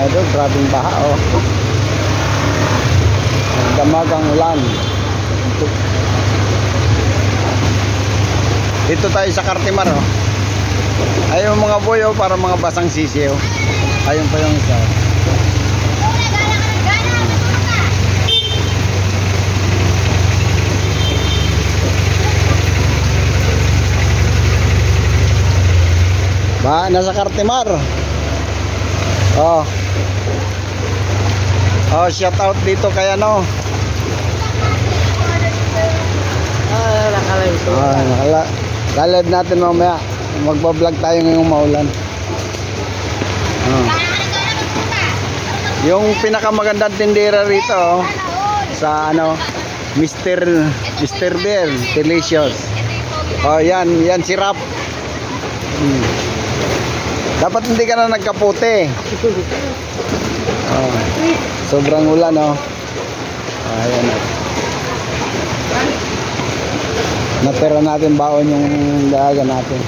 idol, grabing baha oh. Damagang ulan. Dito tayo sa Cartimar oh. Ayun mga boy oh, para mga basang sisiw. Ayun pa yung isa. Ba, nasa Cartimar. Oh. Oh, shout out dito kay ano. Nakalive ito. Live natin mamaya. Magba-vlog tayo ngayong maulan. Oh. Yung pinakamagandang tindera rito oh, sa ano, Mr. Bear Delicious. Oh, yan si Rap. Dapat hindi ka na nagkaputi. Oh, sobrang ulan oh. Ayan oh. Natira natin baon yung dahaga natin.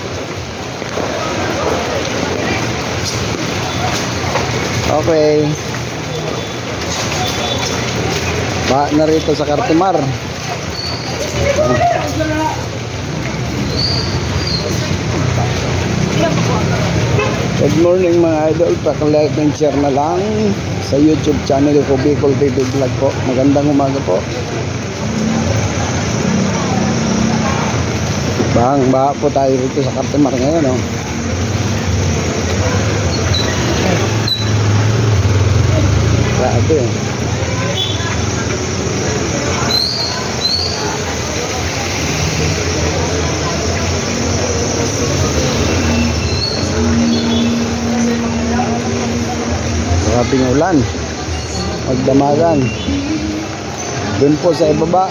Okay. Ba na rito sa Cartimar. Good morning mga idol, paki-like and share na lang sa YouTube channel ko, Bicol TV Vlog po. Magandang umaga po. Baha po tayo rito sa Cartimar ngayon oh. Grabe oh. Grabing ulan, magdamagan. Doon po sa ibaba,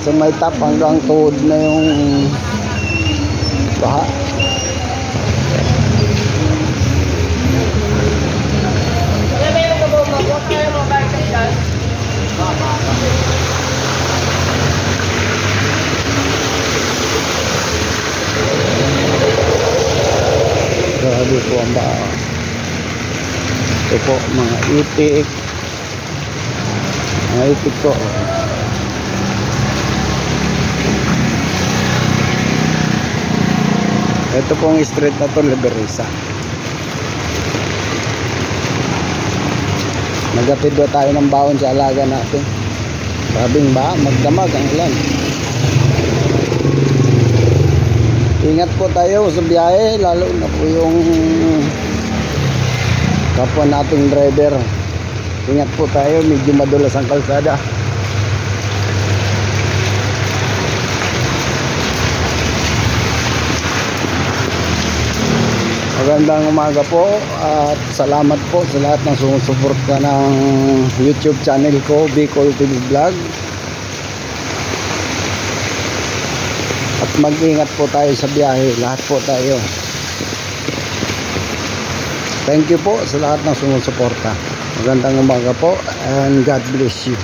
sa may top hanggang tuhod na yung baha. Grabe po ang baha. Ito po mga itik. Mga itik po. Ito pong street na to, Liberisa. Nagapid ba tayo ng baon sa alaga natin. Grabing ba? Magdamag ang ulan. Ingat po tayo sa biyahe, lalo na po yung kapwa nating driver. Ingat po tayo, medyo madulas ang kalsada. Magandang umaga po at salamat po sa lahat ng sumusuporta ng YouTube channel ko, Bicol TV Vlog. At mag-ingat po tayo sa biyahe, lahat po tayo. Thank you po sa lahat ng sumusuporta. Magandang umaga po and God bless you.